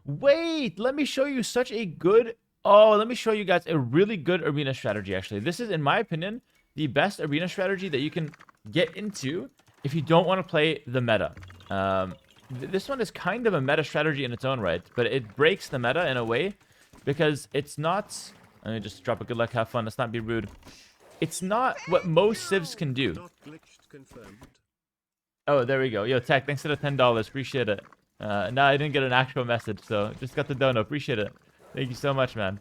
Wait, let me show you such a good... Oh, let me show you guys a really good arena strategy, actually. This is, in my opinion, the best arena strategy that you can get into if you don't want to play the meta. This one is kind of a meta strategy in its own right, but it breaks the meta in a way because it's not... Let me just drop a good luck, have fun, let's not be rude. It's not what most civs can do. Oh, there we go. Yo, Tech, thanks for the $10. Appreciate it. No, I didn't get an actual message, so just got the dono. Appreciate it. Thank you so much, man.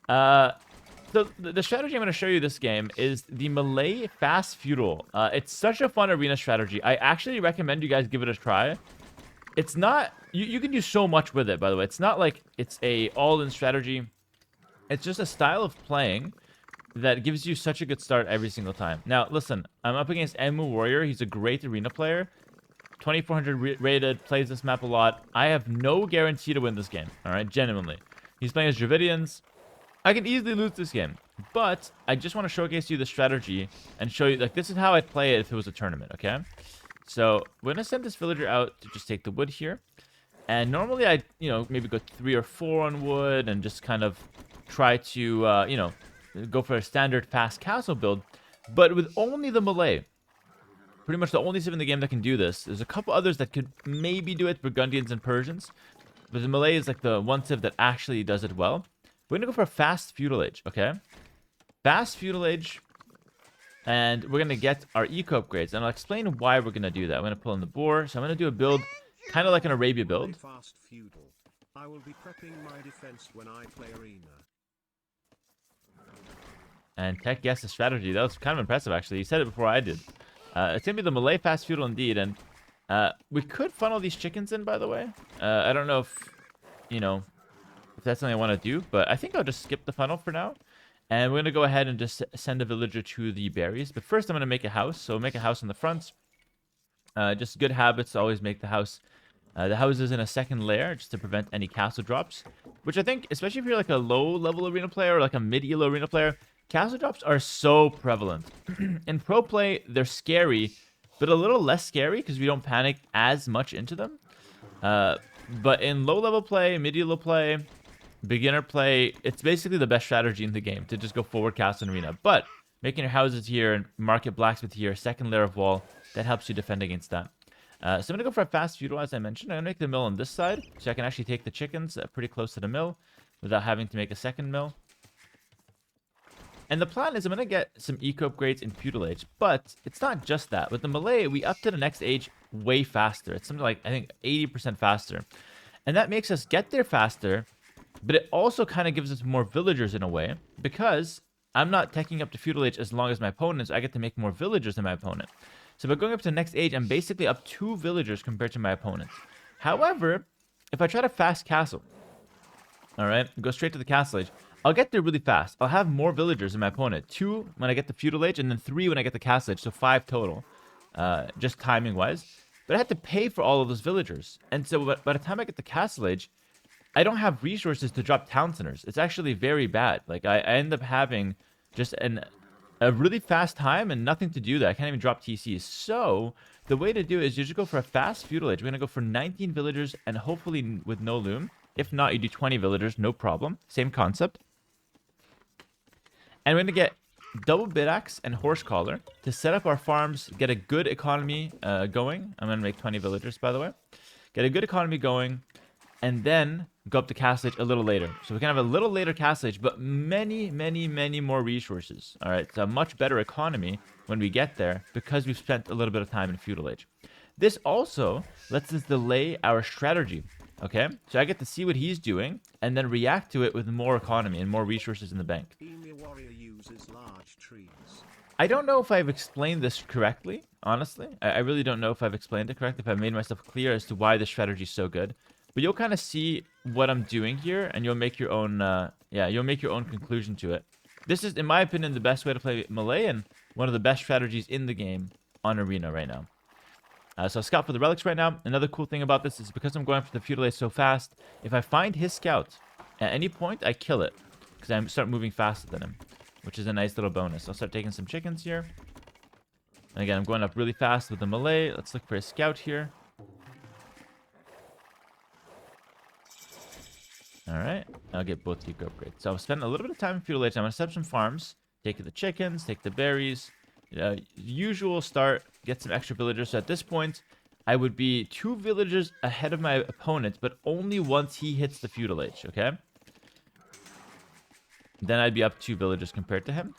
So the strategy I'm going to show you this game is the Malay Fast Feudal. It's such a fun arena strategy. I actually recommend you guys give it a try. It's not... You can do so much with it, by the way. It's not like it's a all-in strategy. It's just a style of playing that gives you such a good start every single time. Now, listen, I'm up against Emu Warrior. He's a great arena player. 2400 rated, plays this map a lot. I have no guarantee to win this game, all right? Genuinely. He's playing as Dravidians. I can easily lose this game, but I just want to showcase you the strategy and show you, like, this is how I'd play it if it was a tournament, okay? So, we're going to send this villager out to just take the wood here. And normally I'd, maybe go 3 or 4 on wood and just kind of try to, go for a standard fast castle build. But with only the Malay, pretty much the only civ in the game that can do this. There's a couple others that could maybe do it, Burgundians and Persians. But the Malay is like the one civ that actually does it well. We're going to go for a fast feudal age, okay? Fast feudal age. And we're going to get our eco upgrades. And I'll explain why we're going to do that. I'm going to pull in the boar. So I'm going to do a build kind of like an Arabia build. Fast feudal. I will be prepping my defense when I play arena. And Tech guessed the strategy. That was kind of impressive, actually. He said it before I did. It's going to be the Malay Fast Feudal indeed. And we could funnel these chickens in, by the way. I don't know if, if that's something I want to do. But I think I'll just skip the funnel for now. And we're going to go ahead and just send a villager to the berries. But first, I'm going to make a house. So make a house in the front. Just good habits. Always make the house. The house is in a second layer just to prevent any castle drops. Which I think, especially if you're like a low-level arena player or like a mid-elo arena player, castle drops are so prevalent. In pro play, they're scary, but a little less scary because we don't panic as much into them. But in low-level play, mid-elo play, beginner play, it's basically the best strategy in the game to just go forward castle and arena. But making your houses here and market blacksmith here, second layer of wall, that helps you defend against that. So I'm going to go for a fast feudal, as I mentioned. I'm going to make the mill on this side, so I can actually take the chickens pretty close to the mill without having to make a second mill. And the plan is I'm going to get some eco upgrades in feudal age, but it's not just that. With the Malay, we up to the next age way faster. It's something like, I think, 80% faster. And that makes us get there faster, but it also kind of gives us more villagers in a way, because I'm not taking up to feudal age as long as my opponents. I get to make more villagers than my opponent. So by going up to the next age, I'm basically up 2 villagers compared to my opponents. However, if I try to fast castle, all right, go straight to the castle age, I'll get there really fast. I'll have more villagers than my opponent. 2 when I get the feudal age, and then 3 when I get the castle age. So 5 total, just timing-wise. But I had to pay for all of those villagers. And so by the time I get the castle age, I don't have resources to drop town centers. It's actually very bad. Like, I end up having just a really fast time and nothing to do that. I can't even drop TCs. So the way to do it is you just go for a fast feudal age. We're going to go for 19 villagers and hopefully with no loom. If not, you do 20 villagers, no problem. Same concept. And we're going to get double bidax and horse collar to set up our farms, get a good economy going. I'm going to make 20 villagers, by the way. Get a good economy going, and then go up to castle age a little later. So we can have a little later castle age, but many, many, many more resources. All right, it's a much better economy when we get there because we've spent a little bit of time in feudal age. This also lets us delay our strategy. Okay, so I get to see what he's doing and then react to it with more economy and more resources in the bank. I don't know if I've explained this correctly, honestly. I really don't know if I've explained it correctly, if I've made myself clear as to why this strategy is so good. But you'll kind of see what I'm doing here, and you'll make your own, you'll make your own conclusion to it. This is, in my opinion, the best way to play Malay and one of the best strategies in the game on Arena right now. So I'll scout for the relics right now. Another cool thing about this is because I'm going for the feudal age so fast, if I find his scout at any point, I kill it. Because I start moving faster than him, which is a nice little bonus. I'll start taking some chickens here. And again, I'm going up really fast with the Malay. Let's look for a scout here. All right, I'll get both eco upgrades. So I'll spend a little bit of time in feudal age. I'm gonna set up some farms, take the chickens, take the berries. Usual start, get some extra villagers. So at this point, I would be 2 villagers ahead of my opponent, but only once he hits the feudal age, okay? Then I'd be up 2 villagers compared to him.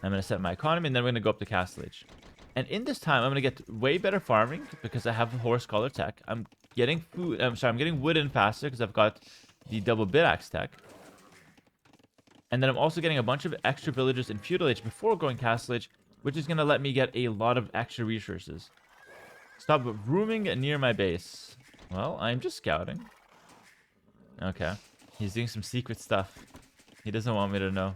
I'm going to set my economy, and then we're going to go up to castle age. And in this time, I'm going to get way better farming because I have a horse collar tech. I'm getting food. I'm getting wood in faster because I've got the double bit axe tech. And then I'm also getting a bunch of extra villagers in feudal age before going castle age, which is going to let me get a lot of extra resources. Stop rooming near my base. Well, I'm just scouting. Okay. He's doing some secret stuff. He doesn't want me to know.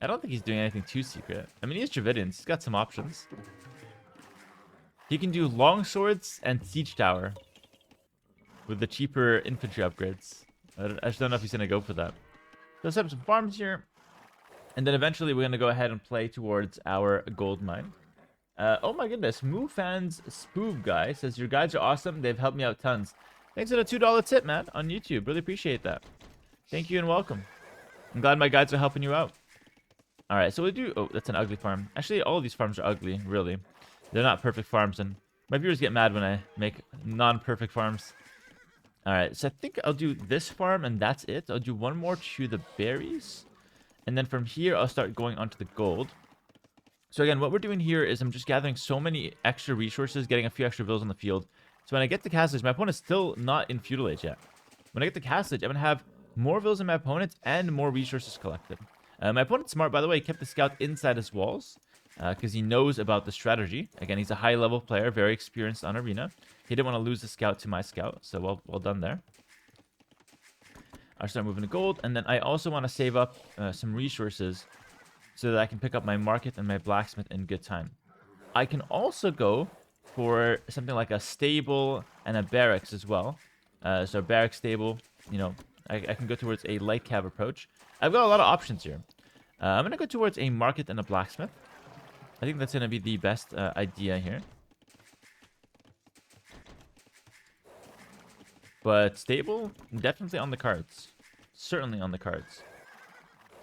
I don't think he's doing anything too secret. I mean, he has Dravidians. He's got some options. He can do long swords and siege tower with the cheaper infantry upgrades. I just don't know if he's going to go for that. So let's set up some farms here. And then eventually we're going to go ahead and play towards our gold mine. Oh my goodness. Moofans Spoov guy says, your guides are awesome. They've helped me out tons. Thanks for the $2 tip, man, on YouTube. Really appreciate that. Thank you and welcome. I'm glad my guides are helping you out. All right, so we do... Oh, that's an ugly farm. Actually, all of these farms are ugly, really. They're not perfect farms, and my viewers get mad when I make non-perfect farms. All right, so I think I'll do this farm, and that's it. I'll do one more to the berries. And then from here, I'll start going onto the gold. So again, what we're doing here is I'm just gathering so many extra resources, getting a few extra villas on the field. So when I get to castle age, my opponent's still not in feudal age yet. When I get to castle age, I'm going to have more villas than my opponent and more resources collected. My opponent's smart, by the way. He kept the scout inside his walls because he knows about the strategy. Again, he's a high-level player, very experienced on Arena. He didn't want to lose the scout to my scout, so well done there. I'll start moving to gold, and then I also want to save up some resources so that I can pick up my market and my blacksmith in good time. I can also go for something like a stable and a barracks as well. So a barracks stable, you know, I can go towards a light cav approach. I've got a lot of options here. I'm going to go towards a market and a blacksmith. I think that's going to be the best idea here. But stable, definitely on the cards. Certainly on the cards.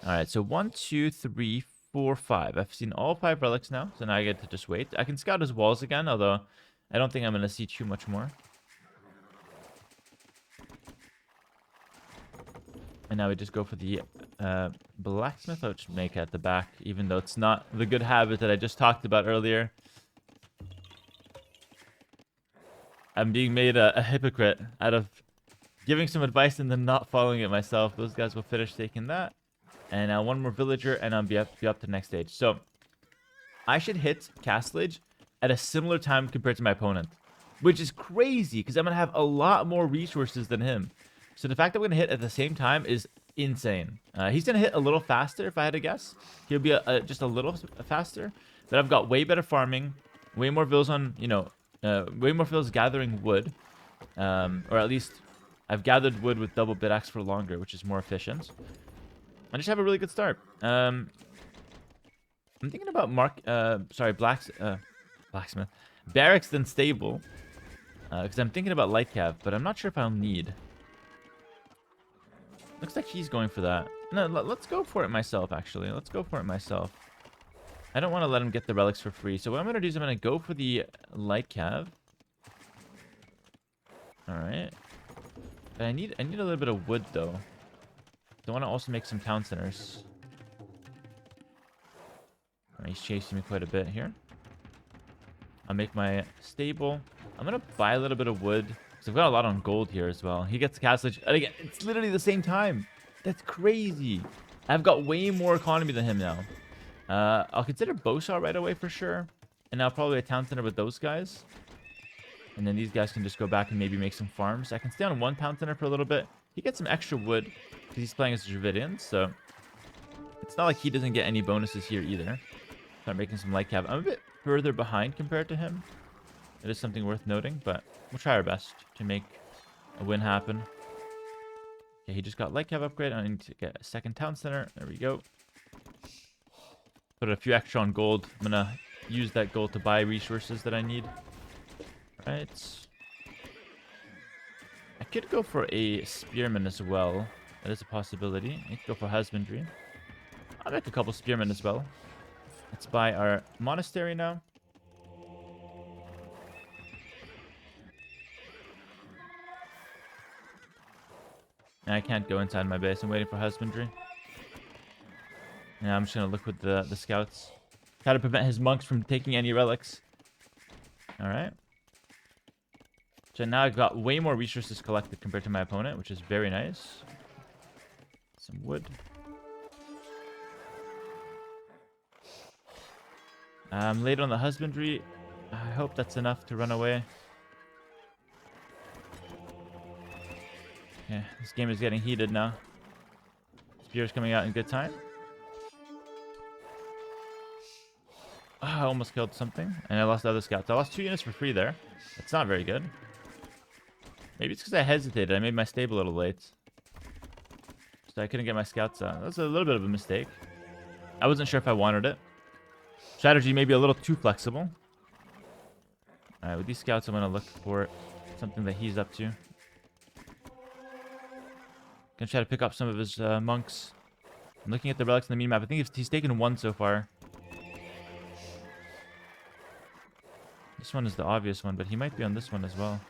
Alright, so 1, 2, 3, 4, 5. I've seen all 5 relics now, so now I get to just wait. I can scout his walls again, although I don't think I'm going to see too much more. And now we just go for the blacksmith. I'll just make it at the back, even though it's not the good habit that I just talked about earlier. I'm being made a hypocrite out of giving some advice and then not following it myself. Those guys will finish taking that. And now one more villager, and I'll be up to the next stage. So I should hit castle age at a similar time compared to my opponent, which is crazy because I'm going to have a lot more resources than him. So the fact that we're going to hit at the same time is insane. He's going to hit a little faster, if I had to guess. He'll be just a little faster. But I've got way better farming, way more villas on, you know, way more villas gathering wood. Or at least I've gathered wood with double bit axe for longer, which is more efficient. I just have a really good start. I'm thinking about blacksmith. Barracks then stable. Because I'm thinking about light cav, but I'm not sure if I'll need. Looks like he's going for that. No, let's go for it myself, actually. Let's go for it myself. I don't want to let him get the relics for free. So what I'm going to do is I'm going to go for the light cav. Alright. I need a little bit of wood, though. I want to also make some town centers. Alright, he's chasing me quite a bit here. I'll make my stable. I'm going to buy a little bit of wood. I've got a lot on gold here as well. He gets the castle. And again, it's literally the same time. That's crazy. I've got way more economy than him now. I'll consider Bosaw right away for sure. And now probably a town center with those guys. And then these guys can just go back and maybe make some farms. I can stay on one town center for a little bit. He gets some extra wood because he's playing as a Dravidian. So it's not like he doesn't get any bonuses here either. Start making some light cav. I'm a bit further behind compared to him. It is something worth noting, but we'll try our best to make a win happen. Okay, he just got light cav upgrade. I need to get a second town center. There we go. Put a few extra on gold. I'm going to use that gold to buy resources that I need. Right. I could go for a spearman as well. That is a possibility. I could go for husbandry. I'll make a couple spearmen as well. Let's buy our monastery now. And I can't go inside my base. I'm waiting for husbandry. Yeah, I'm just gonna look with the scouts. Try to prevent his monks from taking any relics. Alright. So now I've got way more resources collected compared to my opponent, which is very nice. Some wood. I'm late on the husbandry. I hope that's enough to run away. Yeah, this game is getting heated now. Spear's coming out in good time. Oh, I almost killed something, and I lost the other scouts. I lost 2 units for free there. That's not very good. Maybe it's because I hesitated. I made my stable a little late. So I couldn't get my scouts out. That was a little bit of a mistake. I wasn't sure if I wanted it. Strategy may be a little too flexible. Alright, with these scouts, I'm going to look for something that he's up to. Gonna try to pick up some of his monks. I'm looking at the relics on the minimap. I think he's taken 1 so far. This one is the obvious one, but he might be on this one as well.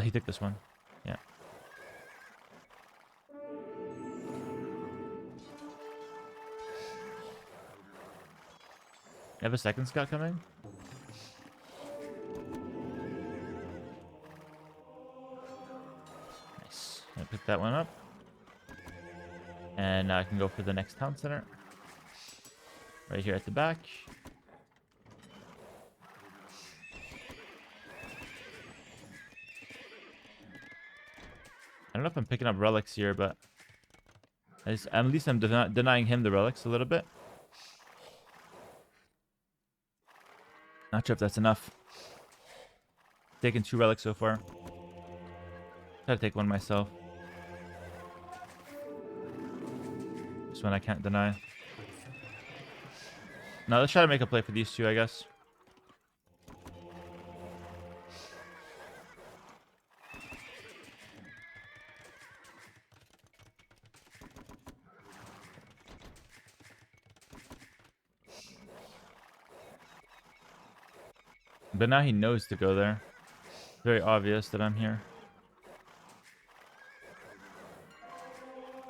He took this one. Yeah. I have a second scout coming. Nice. I picked that one up. And now I can go for the next town center. Right here at the back. I don't know if I'm picking up relics here, but at least I'm denying him the relics a little bit. Not sure if that's enough. Taken 2 relics so far. Try to take one myself. This one I can't deny. Now let's try to make a play for these 2, I guess. But now he knows to go there. It's very obvious that I'm here.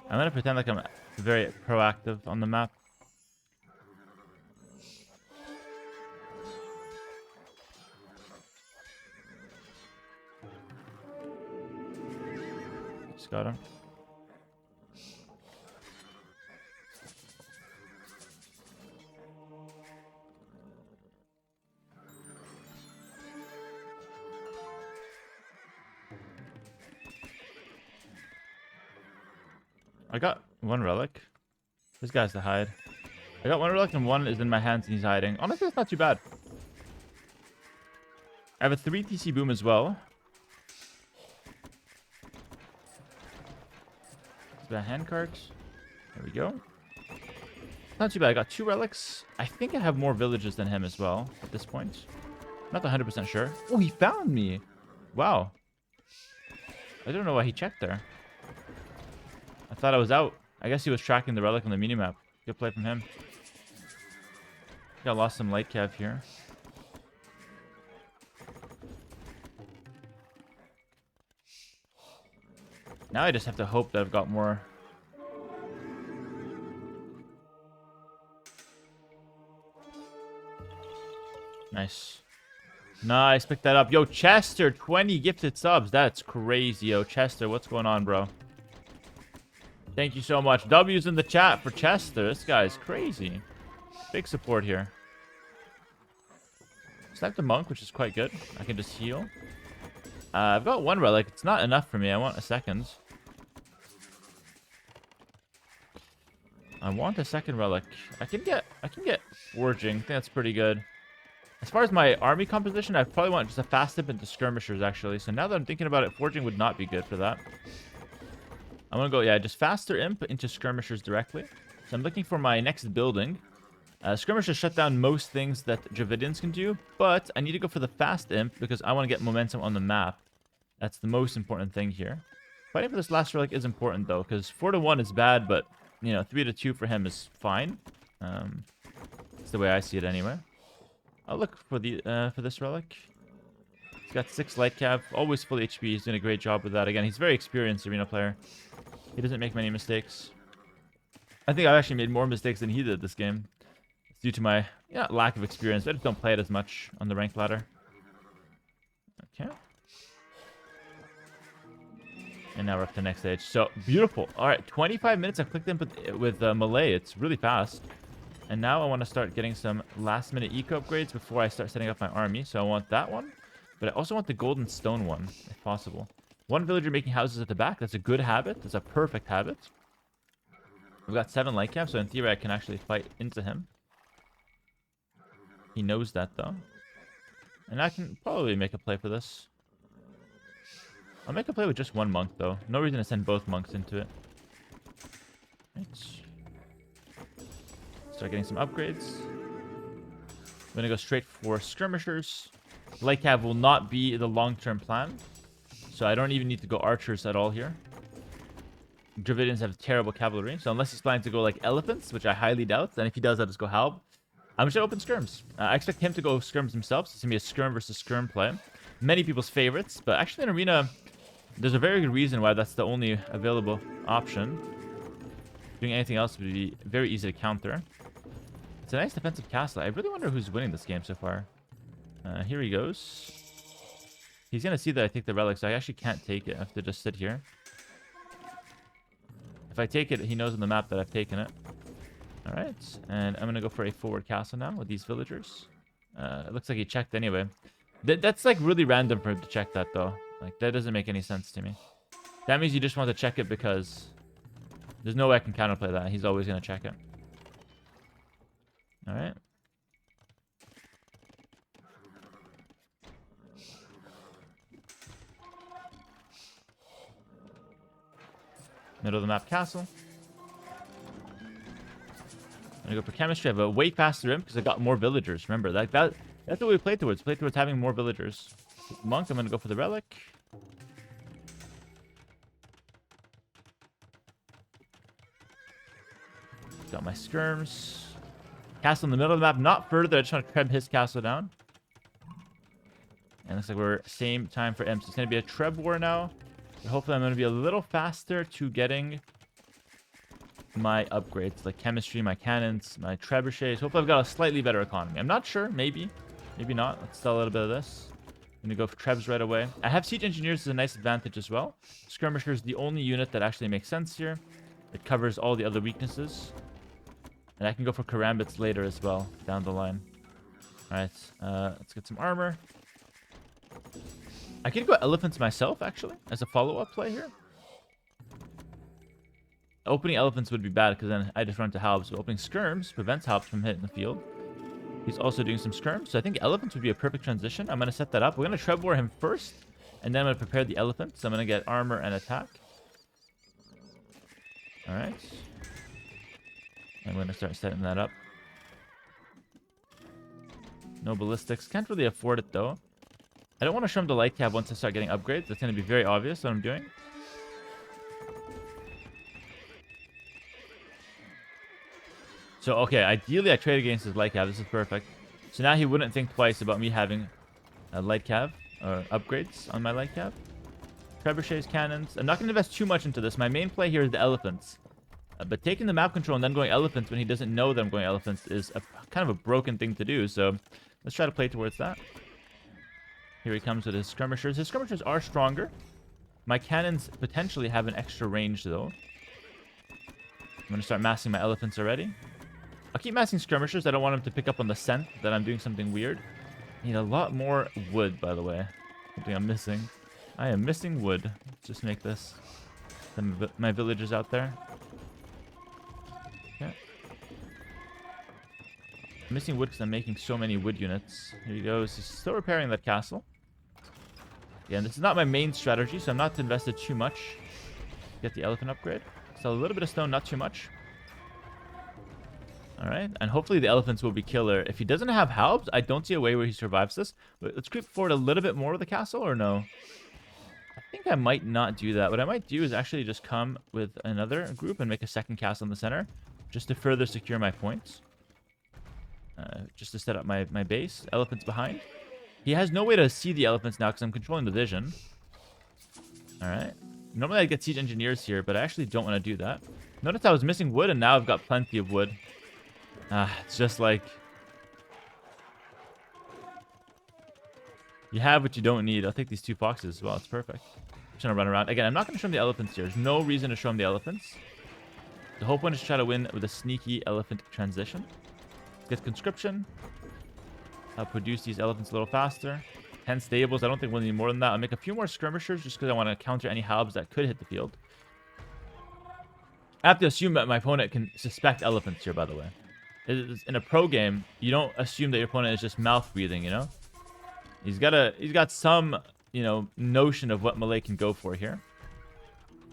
I'm gonna pretend like I'm very proactive on the map. Just got him. I got 1 relic. This guy's to hide. I got 1 relic and 1 is in my hands and he's hiding. Honestly, it's not too bad. I have a 3 TC boom as well. The hand cards. There we go. Not too bad. I got 2 relics. I think I have more villages than him as well at this point. Not 100% sure. Oh, he found me. Wow. I don't know why he checked there. I thought I was out. I guess he was tracking the relic on the minimap. Good play from him. Got lost some light cav here. Now I just have to hope that I've got more. Nice. Nice, pick that up. Yo, Chester, 20 gifted subs. That's crazy, yo. Chester, what's going on, bro? Thank you so much. W's in the chat for Chester. This guy is crazy. Big support here. Sniped the monk, which is quite good. I can just heal. I've got 1 relic. It's not enough for me. I want a second. I want a second relic. I can get forging. I think that's pretty good. As far as my army composition, I probably want just a fast tip into skirmishers, actually. So now that I'm thinking about it, forging would not be good for that. I'm gonna go, yeah, just faster imp into skirmishers directly. So I'm looking for my next building. Skirmishers shut down most things that Dravidians can do, but I need to go for the fast imp because I want to get momentum on the map. That's the most important thing here. Fighting for this last relic is important though, because 4-1 is bad, but you know, 3-2 for him is fine. That's the way I see it anyway. I'll look for the for this relic. He's got 6 light cap, always full HP. He's doing a great job with that. Again, he's a very experienced arena player. He doesn't make many mistakes. I think I've actually made more mistakes than he did this game. It's due to my lack of experience. I just don't play it as much on the ranked ladder. Okay. And now we're up to the next stage. So, beautiful. All right, 25 minutes. I've clicked in with Malay. It's really fast. And now I want to start getting some last-minute eco upgrades before I start setting up my army. So I want that one. But I also want the golden stone one, if possible. One villager making houses at the back. That's a good habit. That's a perfect habit. We've got 7 light caps, so in theory I can actually fight into him. He knows that, though. And I can probably make a play for this. I'll make a play with just 1 monk, though. No reason to send both monks into it. Right. Start getting some upgrades. I'm going to go straight for skirmishers. Light cav will not be the long-term plan. So I don't even need to go archers at all here. Dravidians have terrible cavalry. So unless he's planning to go like elephants, which I highly doubt, then if he does, I'll just go halb. I'm just going to open skirms. I expect him to go skirms himself. So it's going to be a skirm versus skirm play. Many people's favorites. But actually in arena, there's a very good reason why that's the only available option. Doing anything else would be very easy to counter. It's a nice defensive castle. I really wonder who's winning this game so far. Here he goes. He's going to see that I take the relic, so I actually can't take it. I have to just sit here. If I take it, he knows on the map that I've taken it. Alright, and I'm going to go for a forward castle now with these villagers. It looks like he checked anyway. That's like really random for him to check that, though. Like, that doesn't make any sense to me. That means you just want to check it because there's no way I can counterplay that. He's always going to check it. Alright. Middle of the map castle. I'm gonna go for chemistry. I have a way faster imp because I got more villagers. Remember, that's what we played towards. Played towards having more villagers. Monk, I'm gonna go for the relic. Got my skirms. Castle in the middle of the map, not further. I just want to treb his castle down. And looks like we're same time for imps. It's gonna be a treb war now. But hopefully I'm going to be a little faster to getting my upgrades, like chemistry, my cannons, my trebuchets. Hopefully I've got a slightly better economy. I'm not sure. Maybe. Maybe not. Let's sell a little bit of this. I'm going to go for trebs right away. I have siege engineers as a nice advantage as well. Skirmisher is the only unit that actually makes sense here. It covers all the other weaknesses. And I can go for karambits later as well, down the line. Alright, let's get some armor. I could go elephants myself, actually, as a follow-up play here. Opening elephants would be bad, because then I just run to halbs. So opening skirms prevents halbs from hitting the field. He's also doing some skirms, so I think elephants would be a perfect transition. I'm going to set that up. We're going to treb war him first, and then I'm going to prepare the elephants. So I'm going to get armor and attack. Alright. I'm going to start setting that up. No ballistics. Can't really afford it, though. I don't want to show him the light cab once I start getting upgrades. That's going to be very obvious what I'm doing. So, okay, ideally I trade against his light cab. This is perfect. So now he wouldn't think twice about me having a light cab or upgrades on my light cab. Trebuchets, cannons. I'm not going to invest too much into this. My main play here is the elephants. But taking the map control and then going elephants when he doesn't know that I'm going elephants is kind of a broken thing to do. So let's try to play towards that. Here he comes with his skirmishers. His skirmishers are stronger. My cannons potentially have an extra range, though. I'm going to start massing my elephants already. I'll keep massing skirmishers. I don't want him to pick up on the scent that I'm doing something weird. I need a lot more wood, by the way. Something I'm missing. I am missing wood. Let's just make this. My villagers out there. Okay. I'm missing wood because I'm making so many wood units. Here he goes. He's still repairing that castle. Yeah, and this is not my main strategy, so I'm not invested too much. Get the elephant upgrade. Sell a little bit of stone, not too much. All right, and hopefully the elephants will be killer. If he doesn't have halbs, I don't see a way where he survives this. But let's creep forward a little bit more with the castle, or no? I think I might not do that. What I might do is actually just come with another group and make a second castle in the center, just to further secure my points. Just to set up my base. Elephants behind. He has no way to see the elephants now because I'm controlling the vision. All right. Normally I'd get siege engineers here, but I actually don't want to do that. Notice I was missing wood, and now I've got plenty of wood. It's just like... You have what you don't need. I'll take these 2 foxes as well. It's perfect. Just gonna run around. Again, I'm not going to show him the elephants here. There's no reason to show him the elephants. The whole point is to try to win with a sneaky elephant transition. Get conscription. I'll produce these elephants a little faster. 10 stables. I don't think we'll need more than that. I'll make a few more skirmishers just because I want to counter any halbs that could hit the field. I have to assume that my opponent can suspect elephants here, by the way. In a pro game, you don't assume that your opponent is just mouth breathing, you know? He's got some, you know, notion of what Malay can go for here.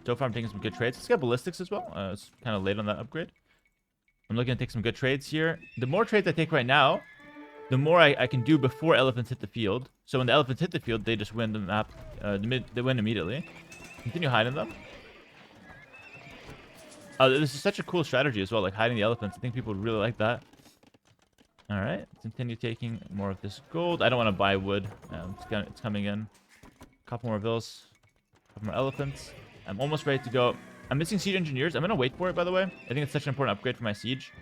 So far, I'm taking some good trades. Let's get ballistics as well. It's kind of late on that upgrade. I'm looking to take some good trades here. The more trades I take right now, the more I can do before elephants hit the field. So when the elephants hit the field, they just win the map. They win immediately. Continue hiding them. This is such a cool strategy as well, like hiding the elephants. I think people would really like that. All right, continue taking more of this gold. I don't want to buy wood. It's coming in. A couple more villas. A couple more elephants. I'm almost ready to go. I'm missing siege engineers. I'm going to wait for it, by the way. I think it's such an important upgrade for my siege.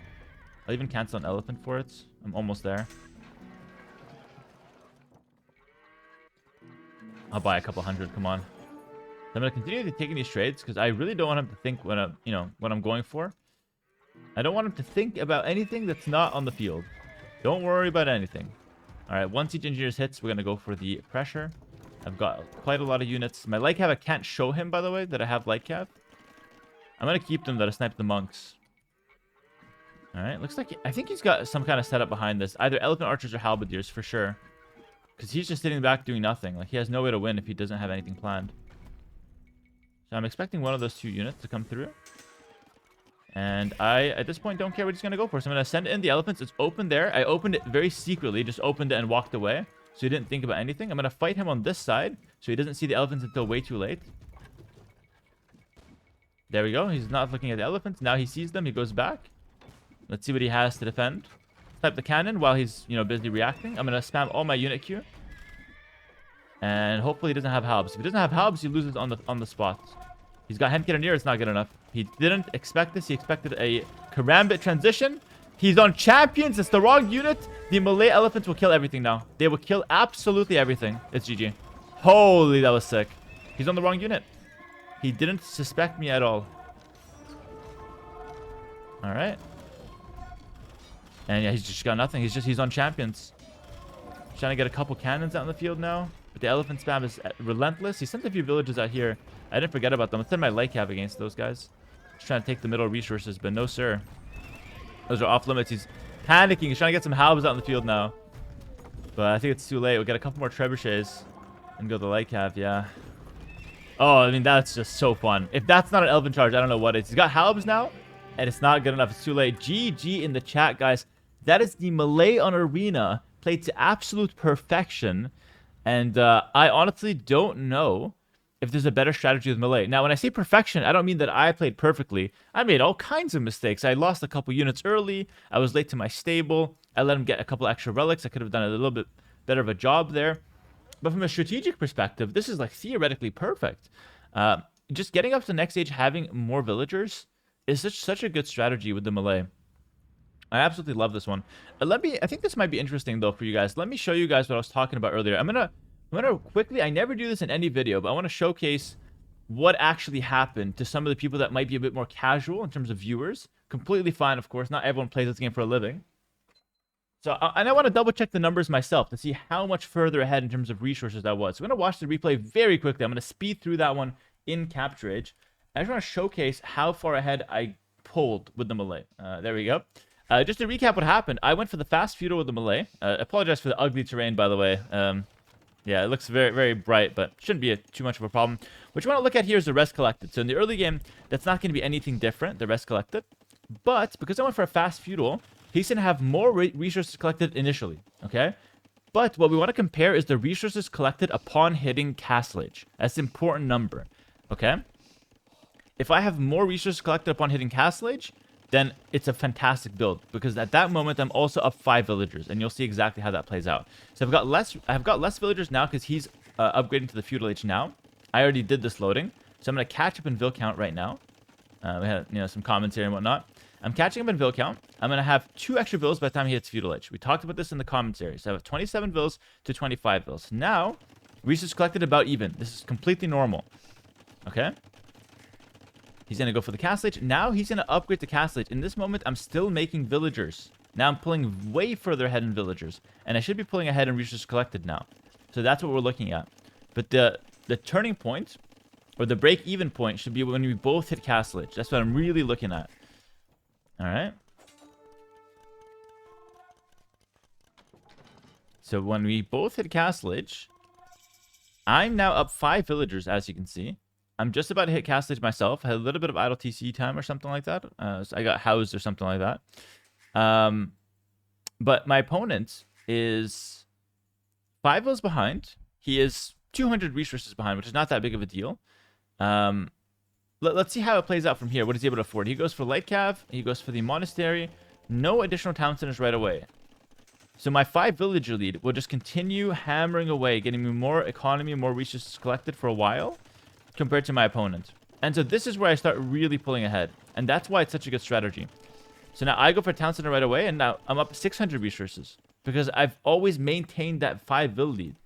I'll even cancel an elephant for it. I'm almost there. I'll buy a couple hundred. Come on. I'm going to continue taking these trades because I really don't want him to think what I'm going for. I don't want him to think about anything that's not on the field. Don't worry about anything. All right, once siege engineers hits, we're going to go for the pressure. I've got quite a lot of units. My light cav, I can't show him, by the way, that I have light cav. I'm going to keep them that I snipe the monks. All right, looks like... I think he's got some kind of setup behind this. Either elephant archers or halberdiers, for sure. Because he's just sitting back doing nothing. Like, he has no way to win if he doesn't have anything planned. So I'm expecting one of those 2 units to come through. And I, at this point, don't care what he's going to go for. So I'm going to send in the elephants. It's open there. I opened it very secretly. Just opened it and walked away. So he didn't think about anything. I'm going to fight him on this side. So he doesn't see the elephants until way too late. There we go. He's not looking at the elephants. Now he sees them. He goes back. Let's see what he has to defend. Type the cannon while he's, busy reacting. I'm going to spam all my unit queue. And hopefully he doesn't have halbs. If he doesn't have halbs, he loses on the spot. He's got hand cannoneer. It's not good enough. He didn't expect this. He expected a karambit transition. He's on champions. It's the wrong unit. The Malay elephants will kill everything now. They will kill absolutely everything. It's GG. Holy, that was sick. He's on the wrong unit. He didn't suspect me at all. All right. And yeah, he's just got nothing. He's on champions. He's trying to get a couple cannons out in the field now. But the elephant spam is relentless. He sent a few villages out here. I didn't forget about them. Let's send my light cav against those guys. Just trying to take the middle resources, but no, sir. Those are off limits. He's panicking. He's trying to get some halbs out in the field now. But I think it's too late. We'll get a couple more trebuchets and go the light cav, yeah. Oh, I mean, that's just so fun. If that's not an elven charge, I don't know what it is. He's got halbs now, and it's not good enough. It's too late. GG in the chat, guys. That is the Malay on Arena, played to absolute perfection. And I honestly don't know if there's a better strategy with Malay. Now, when I say perfection, I don't mean that I played perfectly. I made all kinds of mistakes. I lost a couple units early. I was late to my stable. I let him get a couple extra relics. I could have done a little bit better of a job there. But from a strategic perspective, this is like theoretically perfect. Just getting up to the next stage, having more villagers is such a good strategy with the Malay. I absolutely love this one. I think this might be interesting though for you guys. Let me show you guys what I was talking about earlier. I'm gonna quickly, I never do this in any video, but I want to showcase what actually happened to some of the people that might be a bit more casual in terms of viewers. Completely fine, of course. Not everyone plays this game for a living. So, and I want to double check the numbers myself to see how much further ahead in terms of resources I was. So I'm going to watch the replay very quickly. I'm going to speed through that one in Capture Age. I just want to showcase how far ahead I pulled with the Malay. There we go. Just to recap what happened, I went for the fast feudal with the Malay. Apologize for the ugly terrain, by the way. Yeah, it looks very, very bright, but shouldn't be too much of a problem. What you want to look at here is the rest collected. So in the early game, that's not going to be anything different, the rest collected. But because I went for a fast feudal, he's going to have more resources collected initially, okay? But what we want to compare is the resources collected upon hitting Castle Age. That's an important number, okay? If I have more resources collected upon hitting Castle Age, then it's a fantastic build, because at that moment I'm also up 5 villagers, and you'll see exactly how that plays out. So I've got less villagers now because he's upgrading to the feudal age now. I already did this loading, so I'm going to catch up in vill count right now. We had some commentary and whatnot. I'm catching up in vill count. I'm going to have 2 extra vills by the time he hits feudal age. We talked about this in the commentary. So I have 27 vills to 25 vills. Now, resources collected about even. This is completely normal. Okay? He's going to go for the Castle Age. Now he's going to upgrade to Castle Age. In this moment, I'm still making villagers. Now I'm pulling way further ahead in villagers. And I should be pulling ahead in resources collected now. So that's what we're looking at. But the turning point, or the break-even point, should be when we both hit Castle Age. That's what I'm really looking at. Alright. So when we both hit Castle Age, I'm now up 5 villagers, as you can see. I'm just about to hit Castle Age myself. I had a little bit of idle TC time or something like that. So I got housed or something like that. But my opponent is 5 vills behind. He is 200 resources behind, which is not that big of a deal. Let's see how it plays out from here. What is he able to afford? He goes for Light Cav. He goes for the Monastery. No additional town centers right away. So my 5 villager lead will just continue hammering away, getting me more economy, more resources collected for a while compared to my opponent. And so this is where I start really pulling ahead. And that's why it's such a good strategy. So now I go for town center right away, and now I'm up 600 resources because I've always maintained that 5 vill lead.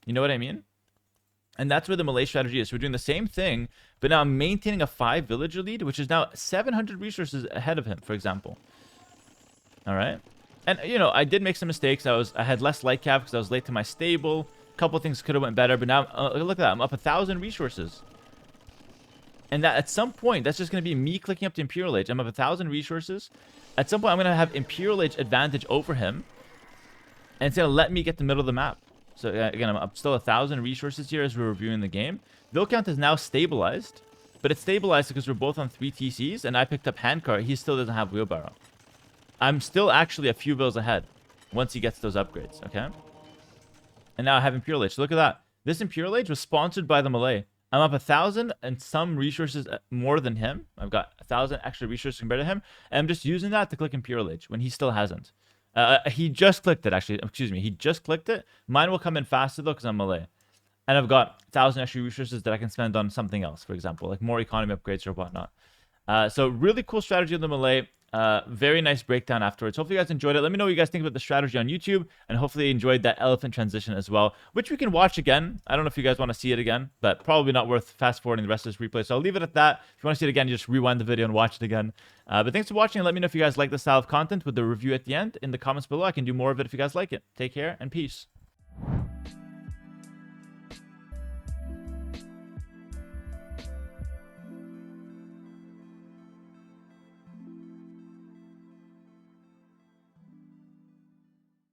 You know what I mean? And that's where the Malay strategy is. We're doing the same thing, but now I'm maintaining a 5 villager lead, which is now 700 resources ahead of him, for example. All right. And, I did make some mistakes. I had less light cap because I was late to my stable. A couple things could have went better, but now, look at that. I'm up 1,000 resources. And that at some point, that's just going to be me clicking up to Imperial Age. I'm up 1,000 resources. At some point, I'm going to have Imperial Age advantage over him. And it's going to let me get the middle of the map. So again, I'm up still 1,000 resources here as we're reviewing the game. Vill count is now stabilized, but it's stabilized because we're both on 3 TCs, and I picked up Handcart. He still doesn't have Wheelbarrow. I'm still actually a few vills ahead once he gets those upgrades, okay? And now I have Imperial Age. Look at that. This Imperial Age was sponsored by the Malay. I'm up 1,000 and some resources more than him. I've got 1,000 extra resources compared to him, and I'm just using that to click Imperial Age when he still hasn't. He just clicked it, actually. Excuse me. He just clicked it. Mine will come in faster, though, because I'm Malay. And I've got 1,000 extra resources that I can spend on something else, for example, like more economy upgrades or whatnot. So really cool strategy of the Malay. Very nice breakdown afterwards. Hopefully you guys enjoyed it. Let me know what you guys think about the strategy on YouTube, and hopefully you enjoyed that elephant transition as well, which we can watch again. I don't know if you guys want to see it again, but probably not worth fast forwarding the rest of this replay. So I'll leave it at that. If you want to see it again, you just rewind the video and watch it again. But thanks for watching, and let me know if you guys like this style of content with the review at the end in the comments below. I can do more of it if you guys like it. Take care and peace.